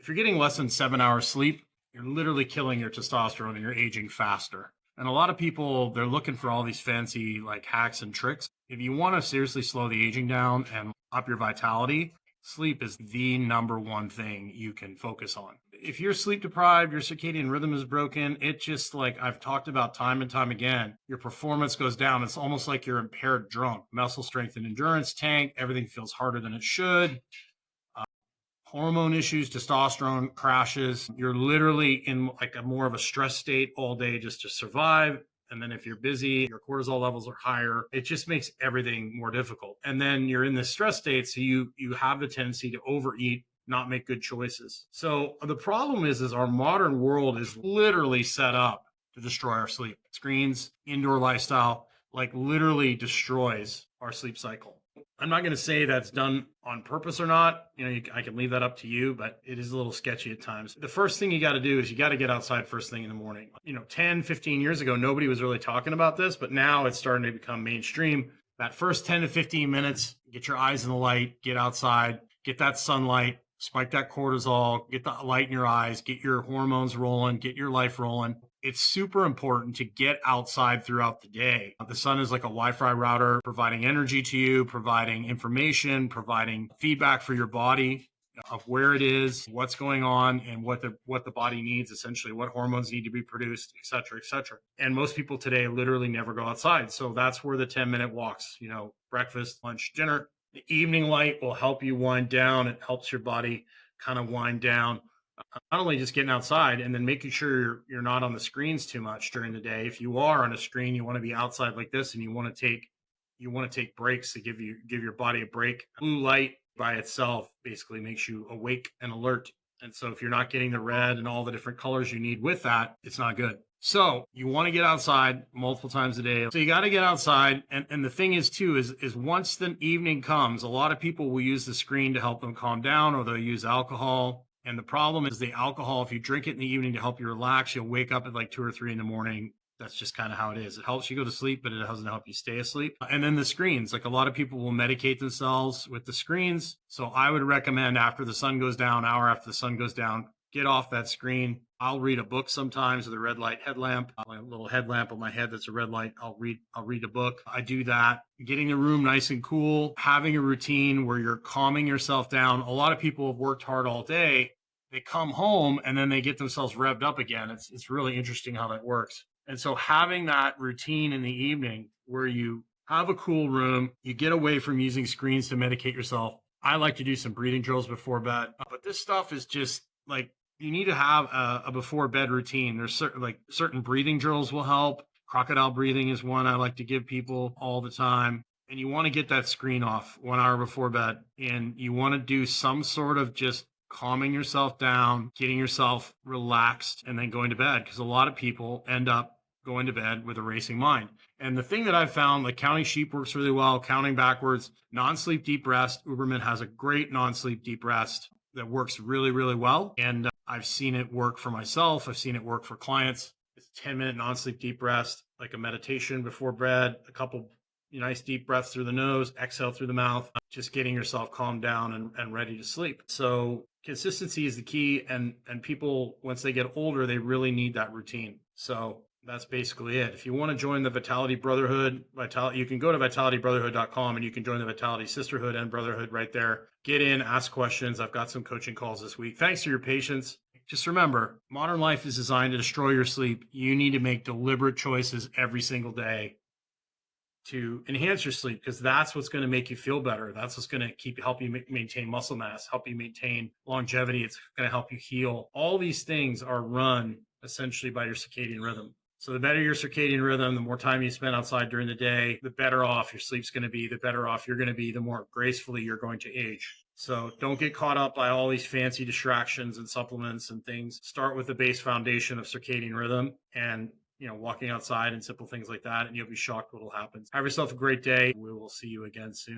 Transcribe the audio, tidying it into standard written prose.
If you're getting less than 7 hours sleep, you're literally killing your testosterone and you're aging faster. And a lot of people, they're looking for all these fancy like hacks and tricks. If you want to seriously slow the aging down and up your vitality, sleep is the number one thing you can focus on. If you're sleep deprived, your circadian rhythm is broken, it just, like I've talked about time and time again, your performance goes down. It's almost like you're impaired drunk. Muscle strength and endurance tank, everything feels harder than it should. Hormone issues, testosterone crashes. You're literally in like a more of a stress state all day just to survive. And then if you're busy, your cortisol levels are higher. It just makes everything more difficult. And then you're in this stress state, so you have the tendency to overeat, not make good choices. So the problem is our modern world is literally set up to destroy our sleep. Screens, indoor lifestyle, like literally destroys our sleep cycle. I'm not going to say that's done on purpose or not. I can leave that up to you, but it is a little sketchy at times. The first thing you got to do is you got to get outside first thing in the morning. 10, 15 years ago, nobody was really talking about this, but now it's starting to become mainstream. That first 10 to 15 minutes, get your eyes in the light, get outside, get that sunlight, spike that cortisol, get the light in your eyes, get your hormones rolling, get your life rolling. It's super important to get outside throughout the day. The sun is like a Wi-Fi router, providing energy to you, providing information, providing feedback for your body of where it is, what's going on, and what the body needs, essentially, what hormones need to be produced, et cetera, et cetera. And most people today literally never go outside. So that's where the 10-minute walks, breakfast, lunch, dinner. The evening light will help you wind down. It helps your body kind of wind down. Not only just getting outside and then making sure you're not on the screens too much during the day. If you are on a screen, you want to be outside like this, and you want to take breaks to give your body a break. Blue light by itself basically makes you awake and alert. And so if you're not getting the red and all the different colors you need with that, it's not good. So you want to get outside multiple times a day. So you got to get outside. And the thing is too, is once the evening comes, a lot of people will use the screen to help them calm down, or they'll use alcohol. And the problem is the alcohol, if you drink it in the evening to help you relax, you'll wake up at like 2 or 3 in the morning. That's just kind of how it is. It helps you go to sleep, but it doesn't help you stay asleep. And then the screens, like a lot of people will medicate themselves with the screens. So I would recommend after the sun goes down, hour after the sun goes down, get off that screen. I'll read a book sometimes with a red light headlamp, a little headlamp on my head that's a red light. I'll read a book. I do that. Getting the room nice and cool, having a routine where you're calming yourself down. A lot of people have worked hard all day. They come home and then they get themselves revved up again. It's really interesting how that works. And so having that routine in the evening where you have a cool room, you get away from using screens to medicate yourself. I like to do some breathing drills before bed, but this stuff is just like, you need to have a before bed routine. There's certain breathing drills will help. Crocodile breathing is one I like to give people all the time. And you want to get that screen off 1 hour before bed. And you want to do some sort of just calming yourself down, getting yourself relaxed, and then going to bed. Because a lot of people end up going to bed with a racing mind. And the thing that I've found, like counting sheep works really well, counting backwards, non-sleep deep rest. Uberman has a great non-sleep deep rest that works really, really well. And I've seen it work for myself. I've seen it work for clients. It's a 10-minute non-sleep deep rest, like a meditation before bed, a couple nice deep breaths through the nose, exhale through the mouth, just getting yourself calmed down and ready to sleep. So consistency is the key. And people, once they get older, they really need that routine. So that's basically it. If you want to join the Vitality Brotherhood, you can go to vitalitybrotherhood.com and you can join the Vitality Sisterhood and Brotherhood right there. Get in, ask questions. I've got some coaching calls this week. Thanks for your patience. Just remember, modern life is designed to destroy your sleep. You need to make deliberate choices every single day to enhance your sleep, because that's what's going to make you feel better. That's what's going to help you maintain muscle mass, help you maintain longevity. It's going to help you heal. All these things are run essentially by your circadian rhythm. So the better your circadian rhythm, the more time you spend outside during the day, the better off your sleep's going to be, the better off you're going to be, the more gracefully you're going to age. So don't get caught up by all these fancy distractions and supplements and things. Start with the base foundation of circadian rhythm and walking outside and simple things like that, and you'll be shocked what will happen. Have yourself a great day. We will see you again soon.